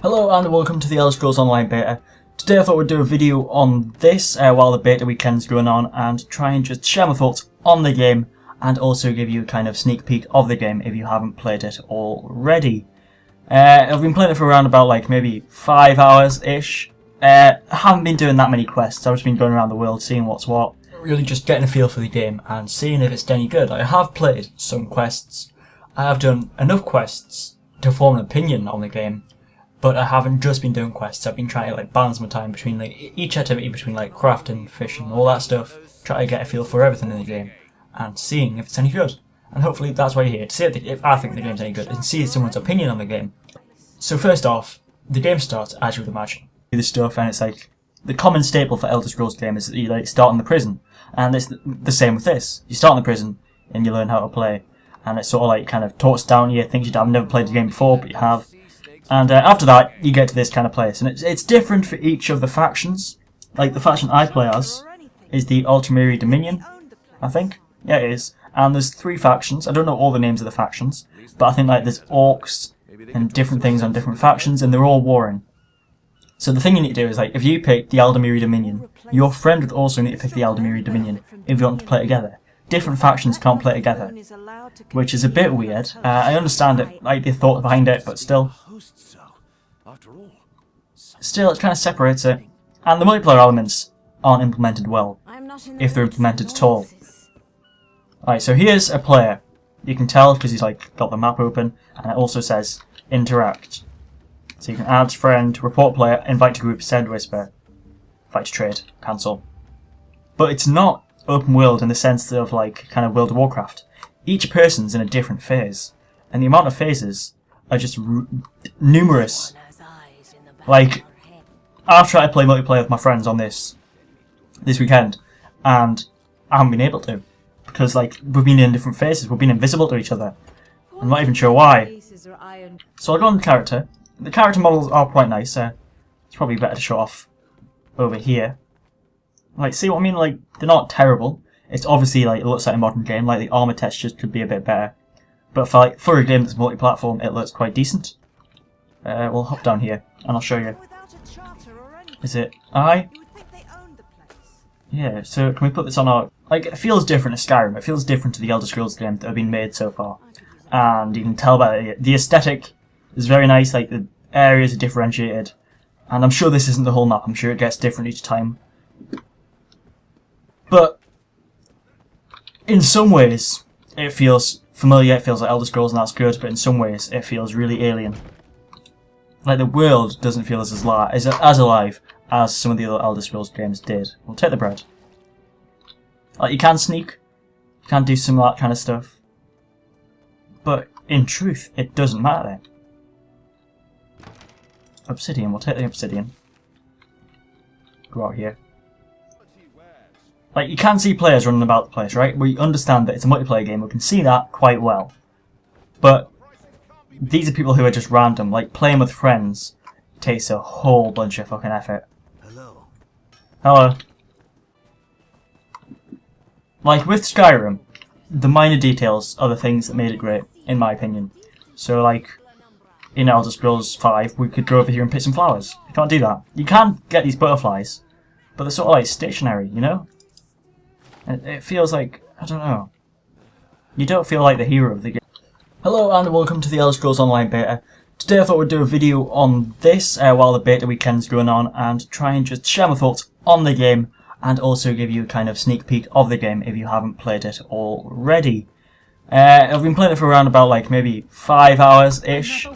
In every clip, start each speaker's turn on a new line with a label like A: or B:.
A: Hello and welcome to the Elder Scrolls Online beta. Today I thought we'd do a video on this while the beta weekend's going on and try and just share my thoughts on the game and also give you a kind of sneak peek of the game if you haven't played it already. I've been playing it for around about like maybe 5 hours-ish. I haven't been doing that many quests, I've just been going around the world seeing what's what. Really just getting a feel for the game and seeing if it's any good. I have played some quests. I have done enough quests to form an opinion on the game. But I haven't just been doing quests, I've been trying to like balance my time between like each activity between like crafting, fishing, all that stuff, try to get a feel for everything in the game, and seeing if it's any good. And hopefully that's why you're here, to see if I think the game's any good, and see someone's opinion on the game. So first off, the game starts as you would imagine. This stuff, and it's like, the common staple for Elder Scrolls game is that you like start in the prison, and it's the same with this. You start in the prison, and you learn how to play, and it sort of like kind of talks down you, things you've never played the game before, but you have. And after that, you get to this kind of place, and it's different for each of the factions. Like, the faction I play as is the Ultimary Dominion, I think. Yeah, it is. And there's 3 factions. I don't know all the names of the factions, but I think like there's orcs and different things on different factions, and they're all warring. So the thing you need to do is, like, if you pick the Ultimary Dominion, your friend would also need to pick the Ultimary Dominion if you want to play together. Different factions can't play together, which is a bit weird. I understand it, like the thought behind it, but still, it kind of separates it. And the multiplayer elements aren't implemented well, if they're implemented at all. Alright, so here's a player. You can tell because he's like got the map open, and it also says interact. So you can add friend, report player, invite to group, send whisper, invite to trade, cancel. But it's not open world in the sense of like kind of World of Warcraft. Each person's in a different phase, and the amount of phases are just numerous. Like, I've tried to play multiplayer with my friends on this weekend, and I haven't been able to, because like we've been in different phases, we've been invisible to each other. I'm not even sure why. So I go on the character. The character models are quite nice. It's probably better to show off over here. Like, see what I mean? Like, they're not terrible. It's obviously like it looks like a modern game. Like the armor textures could be a bit better, but for a game that's multi-platform, it looks quite decent. We'll hop down here and I'll show you. Is it I? Yeah. So can we put this on our? Like, it feels different to Skyrim. It feels different to the Elder Scrolls games that have been made so far, and you can tell by the aesthetic is very nice. Like the areas are differentiated, and I'm sure this isn't the whole map. I'm sure it gets different each time. But in some ways, it feels familiar, it feels like Elder Scrolls, and that's good, but in some ways, it feels really alien. Like, the world doesn't feel as alive as some of the other Elder Scrolls games did. We'll take the bread. Like, you can sneak, you can do some of that kind of stuff, but in truth, it doesn't matter. Obsidian, we'll take the obsidian. Go out here. Like, you can see players running about the place, right? We understand that it's a multiplayer game, we can see that quite well. But these are people who are just random. Like, playing with friends takes a whole bunch of fucking effort. Hello. Hello. Like, with Skyrim, the minor details are the things that made it great, in my opinion. So, like, in Elder Scrolls 5, we could go over here and pick some flowers. You can't do that. You can get these butterflies, but they're sort of like stationary, you know? It feels like, I don't know, you don't feel like the hero of the game. Hello and welcome to the Elder Scrolls Online beta. Today I thought we'd do a video on this while the beta weekend's going on and try and just share my thoughts on the game and also give you a kind of sneak peek of the game if you haven't played it already. I've been playing it for around about like maybe 5 hours-ish.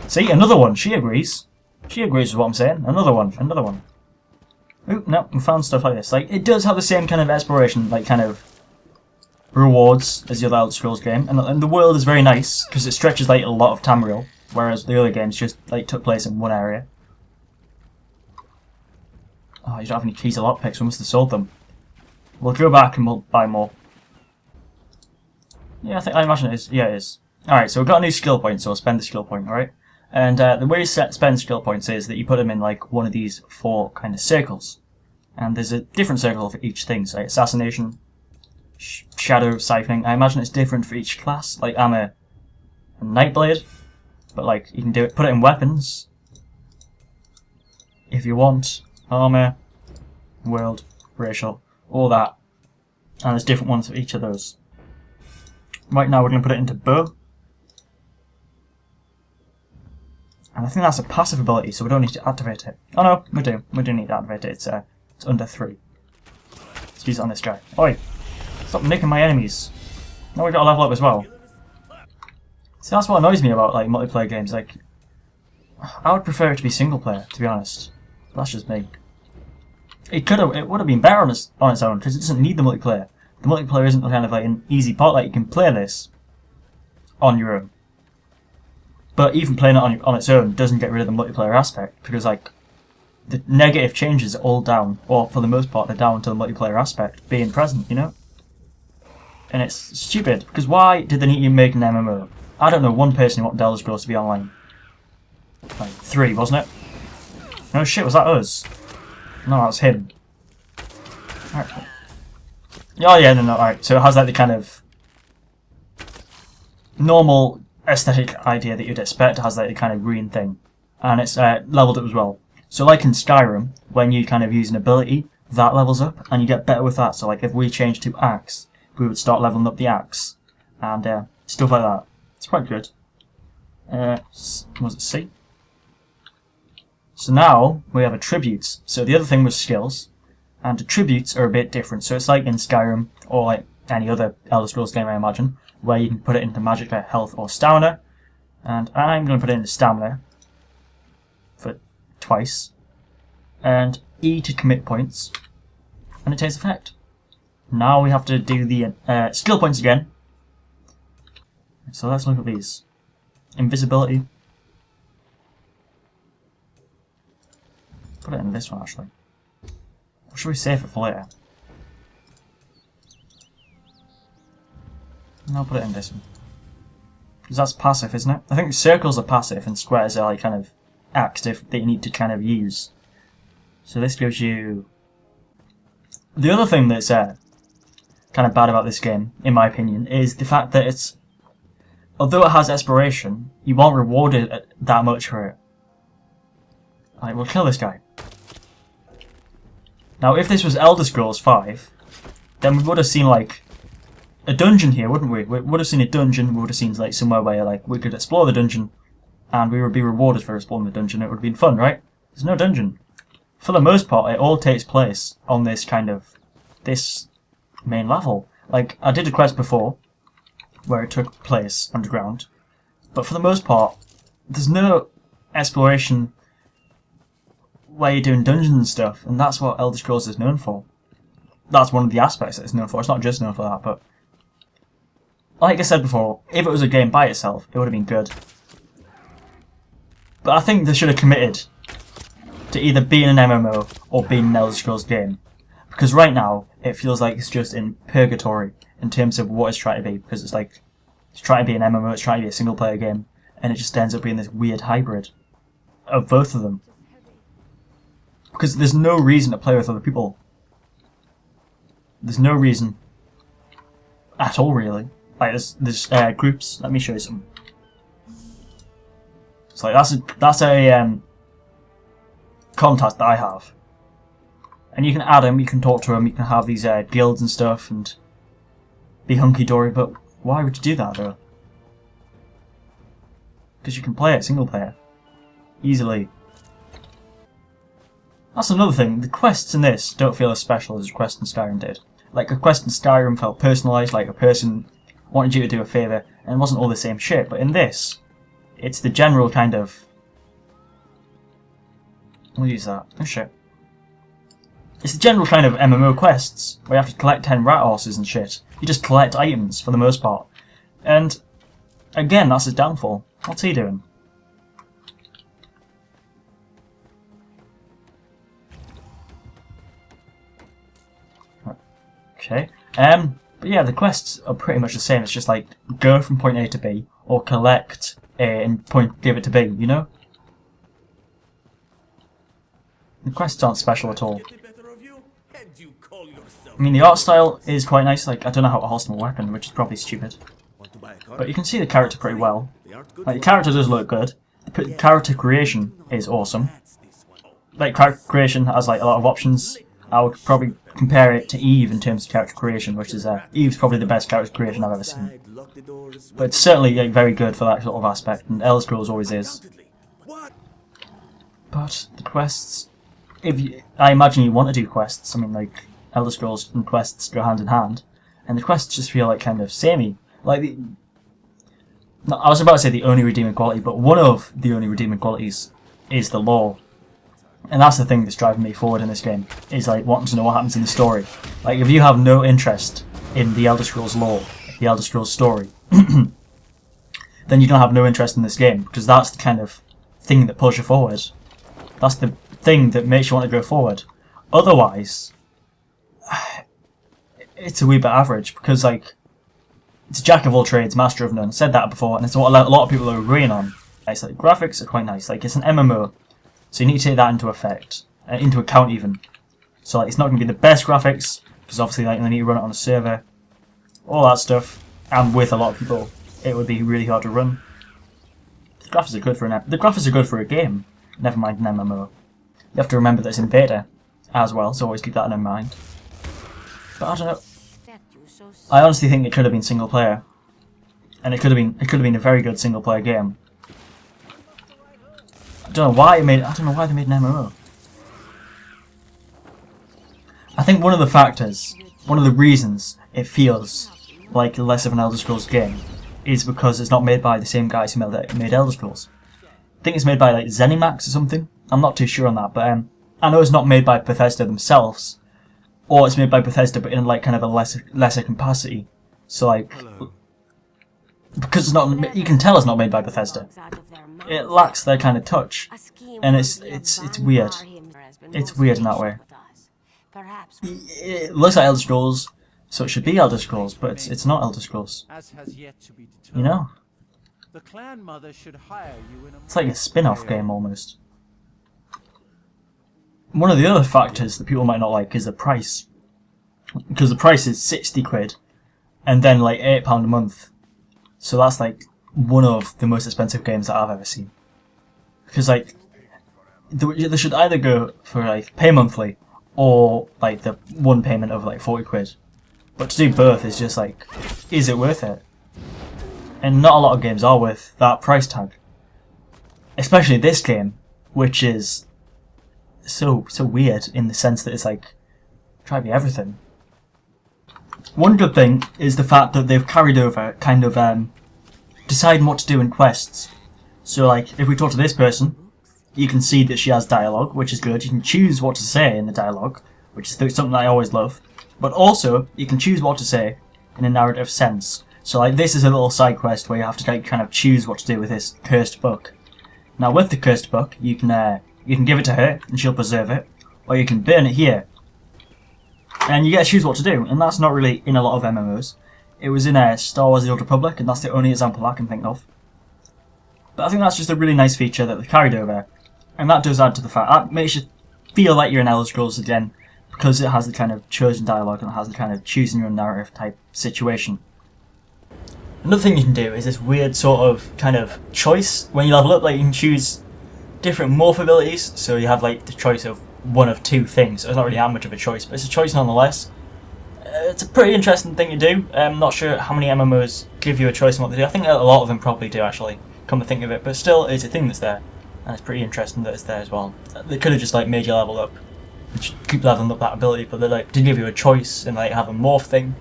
A: See, another one, she agrees. She agrees with what I'm saying. Another one, another one. Oop, no, we found stuff like this. Like, it does have the same kind of exploration, like, kind of rewards as the other Elder Scrolls game, and the world is very nice because it stretches like a lot of Tamriel, whereas the other games just like took place in one area. Oh, you don't have any keys or lockpicks. We must have sold them. We'll go back and we'll buy more. Yeah, I imagine it is. Yeah, it is. All right, so we've got a new skill point, so we'll spend the skill point, all right? And the way you spend skill points is that you put them in like one of these 4 kind of circles. And there's a different circle for each thing, so like assassination, shadow, siphoning. I imagine it's different for each class. Like, I'm a Nightblade, but like you can do it, put it in weapons if you want, armor, world, racial, all that, and there's different ones for each of those. Right now we're going to put it into bow, and I think that's a passive ability, so we don't need to activate it. Oh no, we do need to activate it. It's under 3. Let's use it on this guy. Oi! Stop nicking my enemies. Now we've got to level up as well. See, that's what annoys me about like multiplayer games. Like, I would prefer it to be single player, to be honest. But that's just me. It would have been better on its own because it doesn't need the multiplayer. The multiplayer isn't kind of like an easy part. Like you can play this on your own, but even playing it on its own doesn't get rid of the multiplayer aspect because like the negative changes are all down, or for the most part they're down to the multiplayer aspect being present. You know. And it's stupid, because why did they need to make an MMO? I don't know one person who wanted Elder Scrolls to be online. Like, 3, wasn't it? No shit, was that us? No, that was him. Alright. Oh yeah, no, alright. So it has like the kind of normal aesthetic idea that you'd expect. It has like the kind of green thing. And it's leveled up as well. So like in Skyrim, when you kind of use an ability, that levels up, and you get better with that. So like if we change to Axe, we would start leveling up the axe, and stuff like that. It's quite good. Was it C? So now we have attributes. So the other thing was skills, and attributes are a bit different. So it's like in Skyrim, or like any other Elder Scrolls game I imagine, where you can put it into magic, health, or stamina. And I'm going to put it into stamina for twice, and E to commit points, and it takes effect. Now we have to do the skill points again. So let's look at these. Invisibility. Put it in this one actually. Or should we save it for later? No, I'll put it in this one. Because that's passive, isn't it? I think circles are passive and squares are like kind of active that you need to kind of use. So this gives you... The other thing that's kind of bad about this game, in my opinion, is the fact that it's, although it has exploration, you won't reward it that much for it. Like, we'll kill this guy. Now, if this was Elder Scrolls 5, then we would have seen like a dungeon here, wouldn't we? We would have seen a dungeon. We would have seen like somewhere where like we could explore the dungeon, and we would be rewarded for exploring the dungeon. It would have been fun, right? There's no dungeon. For the most part, it all takes place on this kind of this main level. Like, I did a quest before where it took place underground, but for the most part there's no exploration where you're doing dungeons and stuff, and that's what Elder Scrolls is known for. That's one of the aspects that it's known for. It's not just known for that, but like I said before, if it was a game by itself it would have been good, but I think they should have committed to either being an MMO or being an Elder Scrolls game. Because right now, it feels like it's just in purgatory in terms of what it's trying to be. Because it's like, it's trying to be an MMO, it's trying to be a single player game, and it just ends up being this weird hybrid of both of them. Because there's no reason to play with other people. There's no reason at all, really. Like, there's groups. Let me show you some. It's like, that's a contact that I have. And you can add him, you can talk to him, you can have these guilds and stuff and be hunky-dory, but why would you do that though? Because you can play it single player. Easily. That's another thing, the quests in this don't feel as special as a quest in Skyrim did. Like, a quest in Skyrim felt personalised, like a person wanted you to do a favour, and it wasn't all the same shit, but in this, it's the general kind of... We'll use that. Oh shit. It's the general kind of MMO quests, where you have to collect 10 rat horses and shit. You just collect items, for the most part. And, again, that's his downfall. What's he doing? Okay. But yeah, the quests are pretty much the same. It's just like, go from point A to B, or collect A and give it to B, you know? The quests aren't special at all. I mean, the art style is quite nice. Like, I don't know how to holster a weapon, which is probably stupid. But you can see the character pretty well. Like, the character does look good. The character creation is awesome. Like, character creation has like a lot of options. I would probably compare it to Eve in terms of character creation, which is Eve's probably the best character creation I've ever seen. But it's certainly like, very good for that sort of aspect, and Elder Scrolls always is. But the quests, I imagine you want to do quests. I mean, like, Elder Scrolls and quests go hand in hand, and the quests just feel like kind of samey. Like, I was about to say the only redeeming quality, but one of the only redeeming qualities is the lore. And that's the thing that's driving me forward in this game, is like wanting to know what happens in the story. Like, if you have no interest in the Elder Scrolls lore, the Elder Scrolls story, then you don't have no interest in this game, because that's the kind of thing that pulls you forward. That's the thing that makes you want to go forward. Otherwise, it's a wee bit average, because like, it's a jack of all trades, master of none. I said that before, and it's what a lot of people are agreeing on. It's like, graphics are quite nice, like it's an MMO. So you need to take that into account even. So like, it's not going to be the best graphics, because obviously like, they need to run it on a server, all that stuff, and with a lot of people, it would be really hard to run. The graphics are good for a game, never mind an MMO. You have to remember that it's in beta as well, so always keep that in mind. But I don't know. I honestly think it could have been single player, and it could have been a very good single player game. I don't know why they made an MMO. I think one of the reasons it feels like less of an Elder Scrolls game is because it's not made by the same guys who made Elder Scrolls. I think it's made by like ZeniMax or something. I'm not too sure on that, but I know it's not made by Bethesda themselves, or it's made by Bethesda but in like kind of a lesser capacity. So like, because it's not, you can tell it's not made by Bethesda. It lacks their kind of touch, and it's weird. It's weird in that way. It looks like Elder Scrolls, so it should be Elder Scrolls, but it's not Elder Scrolls. You know? It's like a spin-off game almost. One of the other factors that people might not like is the price, because the price is 60 quid, and then like £8 a month. So that's like one of the most expensive games that I've ever seen. Because like, they should either go for like pay monthly, or like the one payment of like 40 quid. But to do both is just like, is it worth it? And not a lot of games are worth that price tag. Especially this game, which is so weird in the sense that it's like, try to be everything. One good thing is the fact that they've carried over kind of deciding what to do in quests. So like, if we talk to this person, you can see that she has dialogue, which is good. You can choose what to say in the dialogue, which is something I always love. But also, you can choose what to say in a narrative sense. So like, this is a little side quest where you have to like, kind of choose what to do with this cursed book. Now with the cursed book, you can give it to her and she'll preserve it, or you can burn it here. And you get to choose what to do, and that's not really in a lot of MMOs. It was in Star Wars The Old Republic, and that's the only example I can think of. But I think that's just a really nice feature that they carried over, and that does add to the fact, that makes you feel like you're in Elder Scrolls again, because it has the kind of chosen dialogue and it has the kind of choosing your own narrative type situation. Another thing you can do is this weird sort of kind of choice. When you level up, like you can choose different morph abilities, so you have like the choice of one of two things. So it's not really that much of a choice, but it's a choice nonetheless. It's a pretty interesting thing to do. I'm not sure how many MMOs give you a choice on what to do. I think a lot of them probably do actually, come to think of it, but still it's a thing that's there, and it's pretty interesting that it's there as well. They could have just like made you level up and just keep leveling up that ability, but they like did give you a choice and like have a morph thing.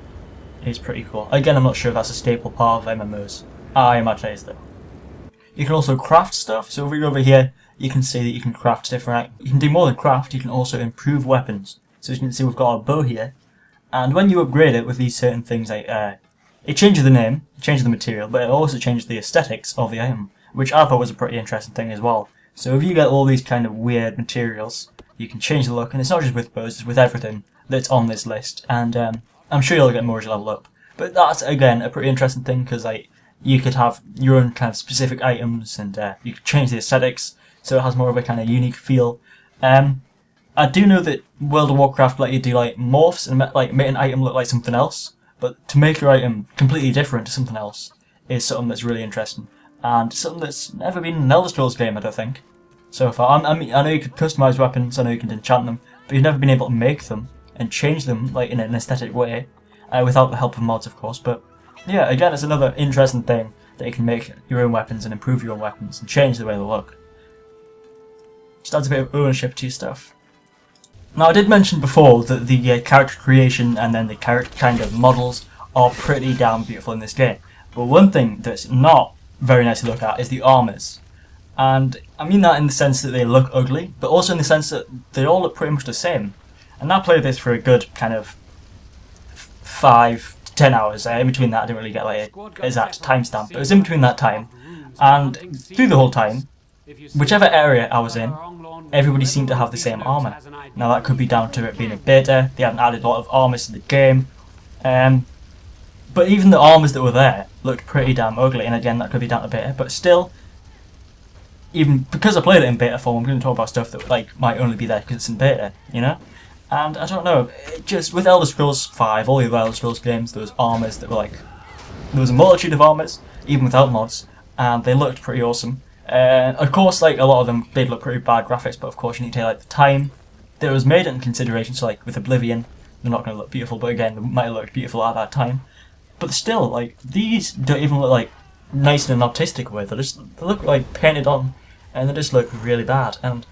A: It's pretty cool. Again, I'm not sure if that's a staple part of MMOs. I imagine it is though. You can also craft stuff, so if we go over here, you can see that you can craft different. You can do more than craft, you can also improve weapons. So as you can see, we've got our bow here, and when you upgrade it with these certain things, like it changes the name, it changes the material, but it also changes the aesthetics of the item, which I thought was a pretty interesting thing as well. So if you get all these kind of weird materials, you can change the look, and it's not just with bows, it's with everything that's on this list, and I'm sure you'll get more as you level up. But that's, again, a pretty interesting thing, because like, you could have your own kind of specific items, and you could change the aesthetics, so it has more of a kind of unique feel. I do know that World of Warcraft let you do like morphs and like make an item look like something else, but to make your item completely different to something else is something that's really interesting. and something that's never been in an Elder Scrolls game, I don't think, so far. I mean, I know you could customize weapons, I know you can enchant them, but you've never been able to make them and change them like in an aesthetic way, without the help of mods, of course. But yeah, again, it's another interesting thing that you can make your own weapons and improve your own weapons and change the way they look. Just adds a bit of ownership to your stuff. Now, I did mention before that the character creation and then the character kind of models are pretty damn beautiful in this game. But one thing that's not very nice to look at is the armors. And I mean that in the sense that they look ugly, but also in the sense that they all look pretty much the same. And I played this for a good kind of 5 to 10 hours. In between that, I didn't really get like an exact timestamp, but it was in between that time. And through the whole time, whichever area I was in, everybody seemed to have the same armor. Now that could be down to it being a beta, they haven't added a lot of armors to the game. But even the armors that were there looked pretty damn ugly, and again that could be down to beta, but still, even because I played it in beta form, I'm going to talk about stuff that like might only be there because it's in beta, you know? And I don't know, it just, with Elder Scrolls 5, all the other Elder Scrolls games, there was armors that were like, there was a multitude of armors, even without mods, and they looked pretty awesome. Of course, like a lot of them did look pretty bad graphics, but of course you need to take like the time that was made into consideration. So like with Oblivion, they're not going to look beautiful, but again, they might have looked beautiful at that time. But still, like these don't even look like nice in an artistic way. They look like painted on, and they just look really bad. And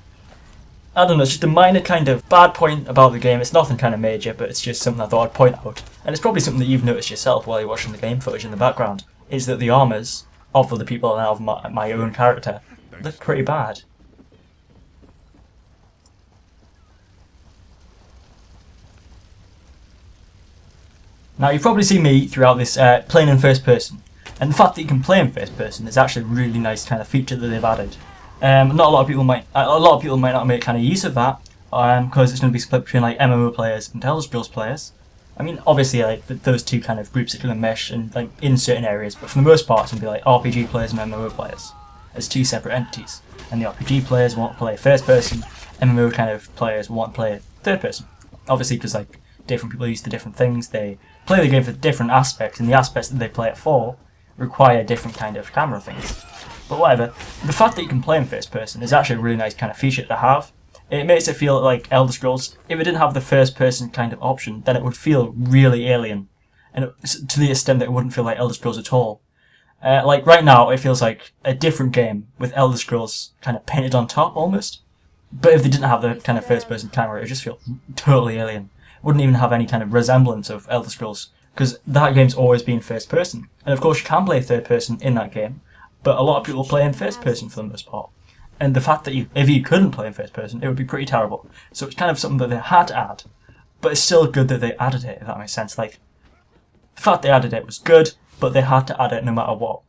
A: I don't know, it's just a minor kind of bad point about the game. It's nothing kind of major, but it's just something I thought I'd point out. And it's probably something that you've noticed yourself while you're watching the game footage in the background, is that the armors of the people and of my own character look pretty bad. Now you've probably seen me throughout this playing in first person, and the fact that you can play in first person is actually a really nice kind of feature that they've added. Not a lot of people might not make kind of use of that, because it's going to be split between like MMO players and Elder Scrolls players. I mean, obviously, like those two kind of groups are going to mesh and like in certain areas, but for the most part, it's going to be like RPG players and MMO players as two separate entities. And the RPG players want to play first person, MMO kind of players want to play third person. Obviously, because like different people are used to different things, they play the game for different aspects, and the aspects that they play it for require different kind of camera things. But whatever, the fact that you can play in first person is actually a really nice kind of feature to have. It makes it feel like Elder Scrolls. If it didn't have the first person kind of option, then it would feel really alien, and to the extent that it wouldn't feel like Elder Scrolls at all. Like right now, it feels like a different game with Elder Scrolls kind of painted on top almost. But if they didn't have the kind of first person camera, it would just feel totally alien. It wouldn't even have any kind of resemblance of Elder Scrolls, because that game's always been first person. And of course you can play third person in that game, but a lot of people play in first person for the most part. And the fact that if you couldn't play in first person, it would be pretty terrible. So it's kind of something that they had to add, but it's still good that they added it, if that makes sense. Like, the fact they added it was good, but they had to add it no matter what.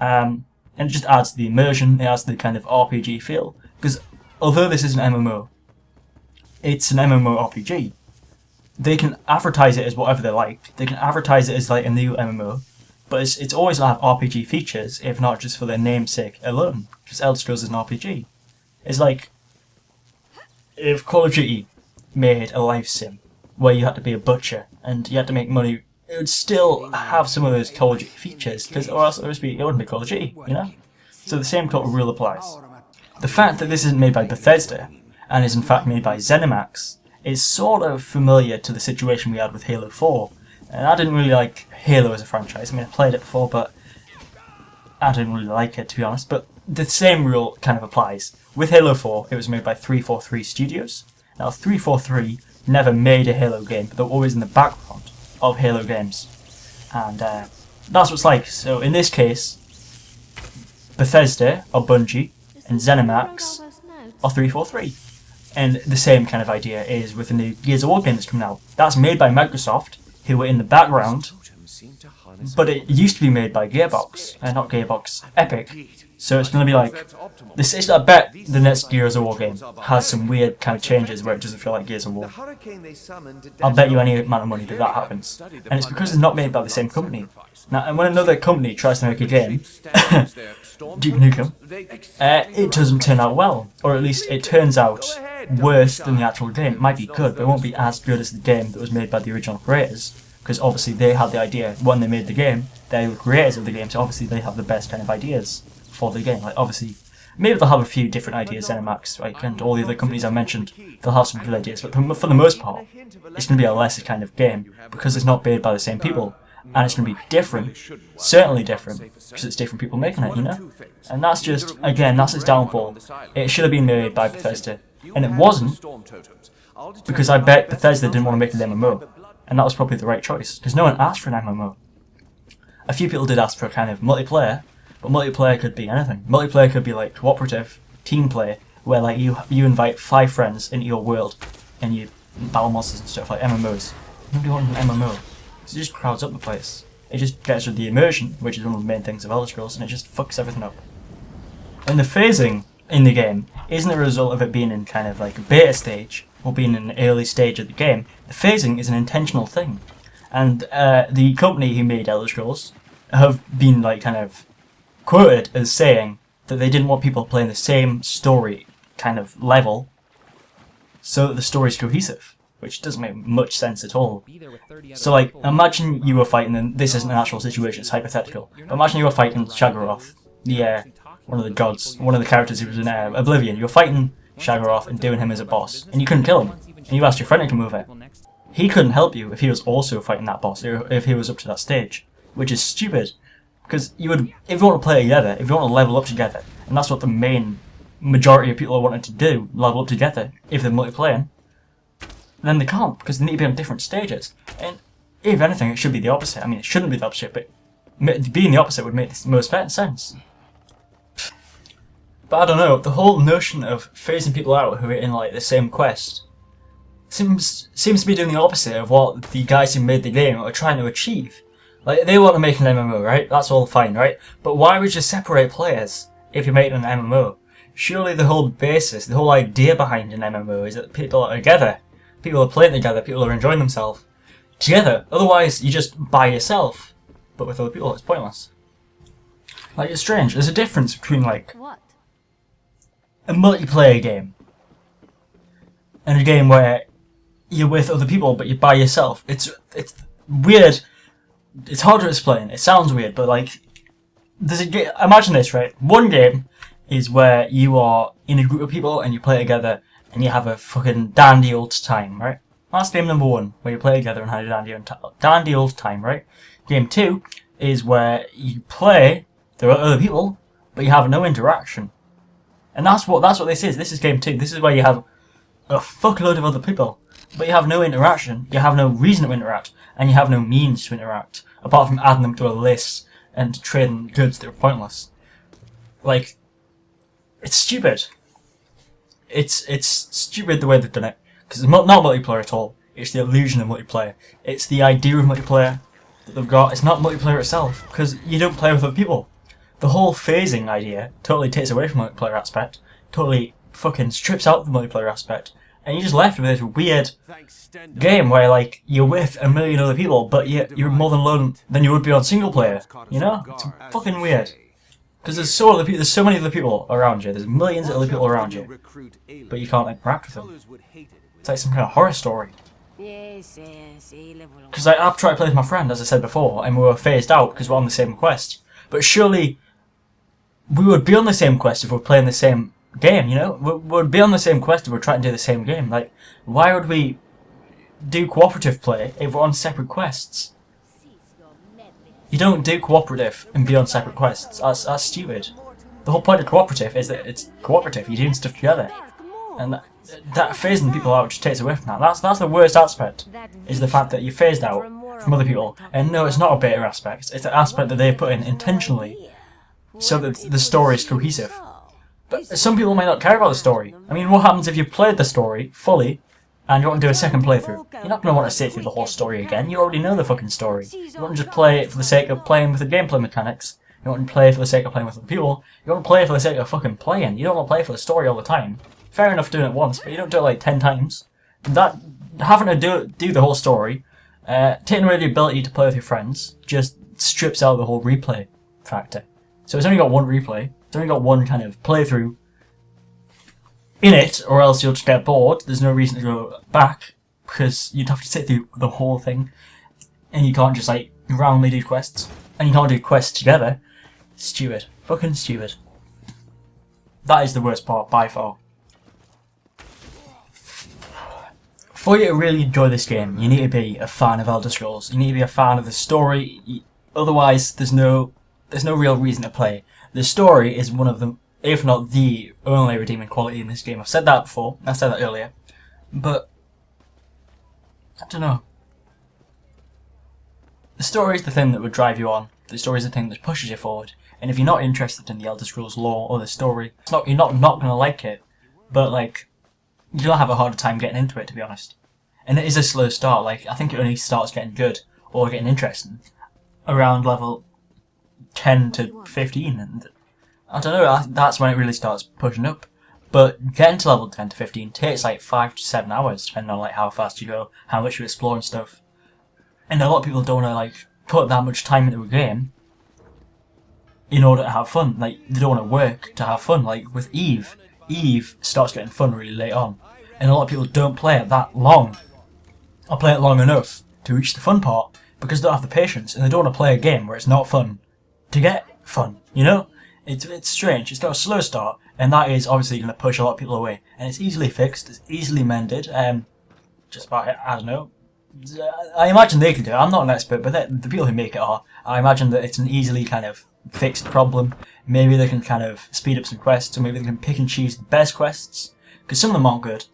A: And it just adds the immersion, it adds the kind of RPG feel. Because although this is an MMO, it's an MMORPG. They can advertise it as whatever they like. They can advertise it as like a new MMO, but it's always going to have RPG features, if not just for their namesake alone. Because Elder Scrolls is an RPG. It's like if Call of Duty made a life sim where you had to be a butcher and you had to make money, it would still have some of those Call of Duty features, because or else it wouldn't be Call of Duty, you know? So the same sort of rule applies. The fact that this isn't made by Bethesda, and is in fact made by ZeniMax, is sort of familiar to the situation we had with Halo 4. And I didn't really like Halo as a franchise. I mean, I played it before, but I didn't really like it, to be honest. But the same rule kind of applies. With Halo 4, it was made by 343 Studios. Now, 343 never made a Halo game, but they're always in the background of Halo games. And that's what it's like. So in this case, Bethesda, or Bungie, and ZeniMax are 343. And the same kind of idea is with the new Gears of War game that's coming out. That's made by Microsoft, who were in the background, but it used to be made by Gearbox, not Gearbox, Epic. So it's going to be like, I bet the next Gears of War game has some weird kind of changes where it doesn't feel like Gears of War. I'll bet you any amount of money that happens. And it's because it's not made by the same company. Now, and when another company tries to make a game, Duke Nukem, it doesn't turn out well. Or at least it turns out worse than the actual game. It might be good, but it won't be as good as the game that was made by the original creators. Because obviously they had the idea when they made the game, they're the creators of the game, so obviously they have the best kind of ideas for the game. Like, obviously, maybe they'll have a few different ideas, ZeniMax, like, and all the other companies I mentioned, they'll have some good ideas, but for the most part, it's going to be a lesser kind of game, because it's not made by the same people, and it's going to be different, certainly different, because it's different people making it, you know? And that's just, again, that's its downfall. It should have been made by Bethesda, and it wasn't, because I bet Bethesda didn't want to make an MMO, and that was probably the right choice, because no one asked for an MMO. A few people did ask for a kind of multiplayer, but multiplayer could be anything. Multiplayer could be like cooperative, team play, where like you invite 5 friends into your world, and you battle monsters and stuff like MMOs. Nobody wants an MMO. It just crowds up the place. It just gets rid of the immersion, which is one of the main things of Elder Scrolls, and it just fucks everything up. And the phasing in the game isn't a result of it being in kind of like a beta stage, or being in an early stage of the game. The phasing is an intentional thing. And the company who made Elder Scrolls have been like kind of quoted as saying that they didn't want people playing the same story kind of level so that the story's cohesive, which doesn't make much sense at all. So like, imagine you were fighting, and this isn't an actual situation, it's hypothetical, but imagine you were fighting Shaggorath, one of the gods, one of the characters who was in Oblivion. You were fighting Shaggorath and doing him as a boss, and you couldn't kill him, and you asked your friend to move it. He couldn't help you if he was also fighting that boss, or if he was up to that stage, which is stupid, because if you want to play together, if you want to level up together, and that's what the majority of people are wanting to do, level up together, if they're multiplayer, then they can't, because they need to be on different stages. And if anything, it should be the opposite. I mean, it shouldn't be the opposite, but being the opposite would make the most sense. But I don't know, the whole notion of phasing people out who are in like the same quest seems to be doing the opposite of what the guys who made the game are trying to achieve. Like, they want to make an MMO, right? That's all fine, right? But why would you separate players if you're making an MMO? Surely the whole basis, the whole idea behind an MMO is that people are together. People are playing together, people are enjoying themselves together. Otherwise, you're just by yourself. But with other people, it's pointless. Like, it's strange. There's a difference between, like, a multiplayer game and a game where you're with other people, but you're by yourself. It's weird. It's hard to explain. It sounds weird, but like, imagine this, right? One game is where you are in a group of people and you play together and you have a fucking dandy old time, right? That's game number 1, where you play together and have a dandy old time, right? Game 2 is where you play, there are other people, but you have no interaction. And that's what this is. This is game 2. This is where you have a fuckload of other people, but you have no interaction, you have no reason to interact, and you have no means to interact, apart from adding them to a list and trading goods that are pointless. Like, it's stupid. It's stupid the way they've done it, because it's not multiplayer at all. It's the illusion of multiplayer. It's the idea of multiplayer that they've got. It's not multiplayer itself, because you don't play with other people. The whole phasing idea totally takes away from the multiplayer aspect, totally fucking strips out the multiplayer aspect, and you're just left with this weird game where, like, you're with a million other people, but you're more than alone than you would be on single player. You know? It's fucking weird. Because there's so many other people around you. There's millions of other people around you, but you can't interact with them. It's like some kind of horror story. Because I've tried to play with my friend, as I said before, and we were phased out because we're on the same quest. But surely we would be on the same quest if we're playing the same game, you know? We would be on the same quest if we're trying to do the same game. Like, why would we do cooperative play if we're on separate quests? You don't do cooperative and be on separate quests. That's stupid. The whole point of cooperative is that it's cooperative. You're doing stuff together. And that phasing people out just takes away from that. That's the worst aspect, is the fact that you're phased out from other people. And no, it's not a beta aspect. It's an aspect that they put in intentionally so that the story is cohesive. But some people might not care about the story. I mean, what happens if you've played the story fully and you want to do a second playthrough? You're not going to want to sit through the whole story again. You already know the fucking story. You want to just play it for the sake of playing with the gameplay mechanics. You want to play for the sake of playing with other people. You want to play for the sake of fucking playing. You don't want to play for the story all the time. Fair enough doing it once, but you don't do it like 10 times. Having to do the whole story, taking away the ability to play with your friends, just strips out the whole replay factor. So it's only got one replay. It's only got one kind of playthrough in it, or else you'll just get bored. There's no reason to go back, because you'd have to sit through the whole thing, and you can't just like randomly do quests, and you can't do quests together. Stupid. Fucking stupid. That is the worst part by far. For you to really enjoy this game, you need to be a fan of Elder Scrolls. You need to be a fan of the story. Otherwise, there's no real reason to play. The story is one of them, if not the only redeeming quality in this game. I've said that before. I said that earlier, but I don't know. The story is the thing that would drive you on. The story is the thing that pushes you forward. And if you're not interested in the Elder Scrolls lore or the story, you're not gonna like it. But like, you'll have a harder time getting into it, to be honest. And it is a slow start. Like, I think it only starts getting good or getting interesting around level 10 to 15, and I don't know. That's when it really starts pushing up. But getting to level 10 to 15 takes like 5 to 7 hours, depending on like how fast you go, how much you explore and stuff. And a lot of people don't want to like put that much time into a game in order to have fun. Like, they don't want to work to have fun. Like with Eve starts getting fun really late on, and a lot of people don't play it that long, or play it long enough to reach the fun part because they don't have the patience, and they don't want to play a game where it's not fun to get fun. You know, it's strange. It's got a slow start, and that is obviously going to push a lot of people away. And it's easily fixed. It's easily mended. Just about, I don't know. I imagine they can do it. I'm not an expert, but the people who make it are. I imagine that it's an easily kind of fixed problem. Maybe they can kind of speed up some quests, or maybe they can pick and choose the best quests, because some of them aren't good.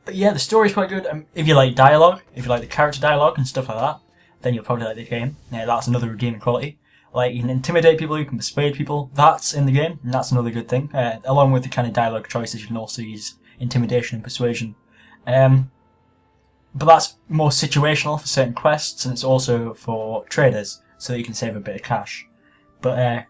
A: But yeah, the story's quite good. If you like dialogue, if you like the character dialogue and stuff like that, then you'll probably like the game. Yeah, that's another redeeming quality. Like, you can intimidate people, you can persuade people. That's in the game, and that's another good thing. Along with the kind of dialogue choices, you can also use intimidation and persuasion. But that's more situational for certain quests, and it's also for traders, so that you can save a bit of cash. But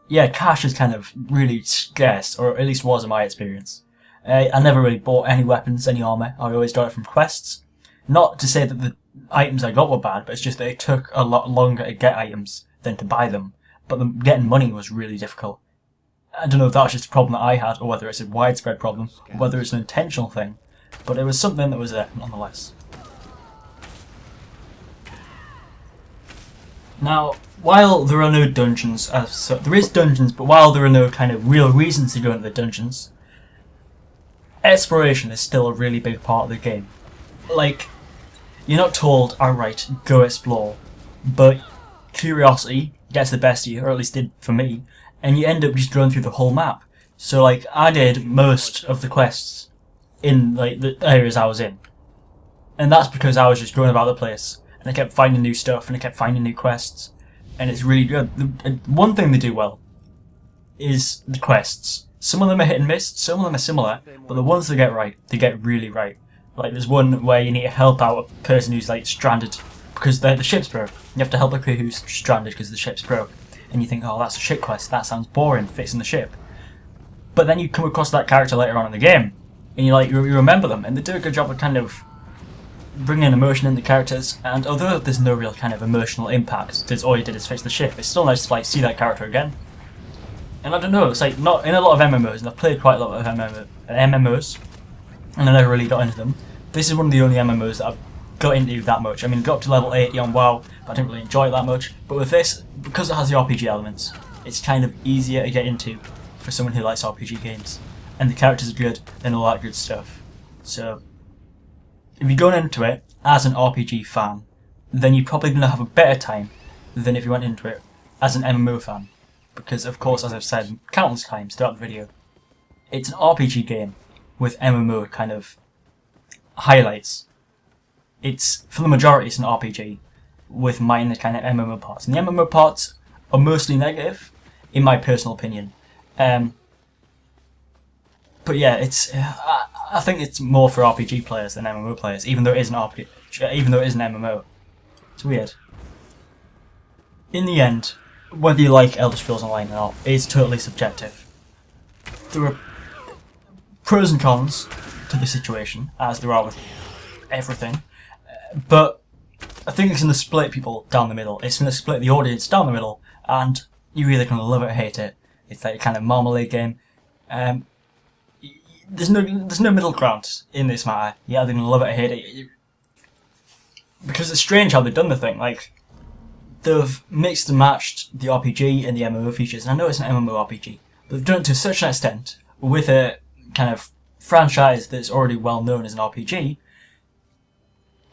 A: yeah, cash is kind of really scarce, or at least was in my experience. I never really bought any weapons, any armour. I always got it from quests. Not to say that the items I got were bad, but it's just that it took a lot longer to get items than to buy them. But getting money was really difficult. I don't know if that was just a problem that I had, or whether it's a widespread problem, or whether it's an intentional thing. But it was something that was there, nonetheless. Now, while there are no dungeons, there is dungeons, but while there are no kind of real reasons to go into the dungeons, exploration is still a really big part of the game. Like, you're not told, alright, go explore, but curiosity gets the best of you, or at least did for me, and you end up just going through the whole map. So like, I did most of the quests in like the areas I was in, and that's because I was just going about the place, and I kept finding new stuff, and I kept finding new quests, and it's really good. One thing they do well is the quests. Some of them are hit and miss, some of them are similar, but the ones they get right, they get really right. Like, there's one where you need to help out a person who's like stranded because the ship's broke. You have to help a crew who's stranded because the ship's broke, and you think, oh, that's a ship quest, that sounds boring, fixing the ship. But then you come across that character later on in the game, and you remember them, and they do a good job of kind of bringing emotion in the characters. And although there's no real kind of emotional impact, because all you did is fix the ship, it's still nice to like see that character again. And I don't know, it's like, not in a lot of MMOs, and I've played quite a lot of MMOs, and I never really got into them. This is one of the only MMOs that I've got into that much. I mean, got up to level 80 on WoW, but I didn't really enjoy it that much. But with this, because it has the RPG elements, it's kind of easier to get into for someone who likes RPG games. And the characters are good, and all that good stuff. So, if you're going into it as an RPG fan, then you're probably going to have a better time than if you went into it as an MMO fan. Because, of course, as I've said countless times throughout the video, it's an RPG game with MMO kind of highlights. It's, for the majority, it's an RPG with minor kind of MMO parts. And the MMO parts are mostly negative, in my personal opinion. But yeah, it's I think it's more for RPG players than MMO players, even though it is an MMO. It's weird. In the end, whether you like Elder Scrolls Online or not, it's totally subjective. There are pros and cons to the situation, as there are with everything, but I think it's going to split people down the middle. It's going to split the audience down the middle, and you're either going to love it or hate it. It's like a kind of marmalade game. There's no middle ground in this matter. You're either going to love it or hate it. Because it's strange how they've done the thing. Like, they've mixed and matched the RPG and the MMO features, and I know it's an MMORPG, But they've done it to such an extent with a kind of franchise that's already well known as an RPG,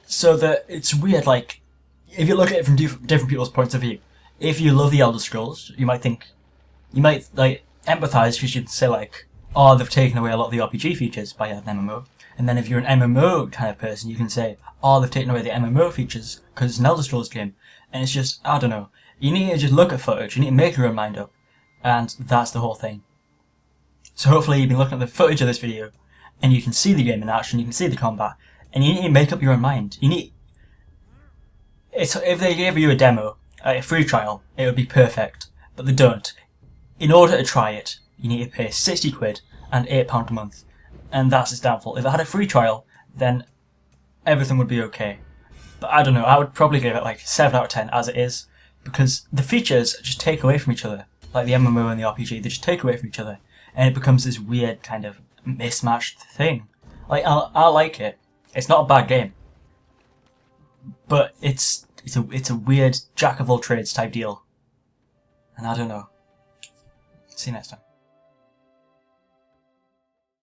A: so that it's weird. Like, if you look at it from different people's points of view, if you love the Elder Scrolls, you might like empathize, because you'd say like, oh, they've taken away a lot of the RPG features by an MMO. And then if you're an MMO kind of person, you can say, oh, they've taken away the MMO features because it's an Elder Scrolls game. And it's just, I don't know. You need to just look at footage, you need to make your own mind up. And that's the whole thing. So hopefully you've been looking at the footage of this video, and you can see the game in action, you can see the combat, and you need to make up your own mind. If they gave you a demo, a free trial, it would be perfect. But they don't. In order to try it, you need to pay 60 quid and £8 a month. And that's its downfall. If it had a free trial, then everything would be okay. But I don't know, I would probably give it like 7 out of 10 as it is, because the features just take away from each other. Like the MMO and the RPG, they just take away from each other. And it becomes this weird kind of mismatched thing. Like, I like it. It's not a bad game. But it's a weird jack of all trades type deal. And I don't know. See you next time.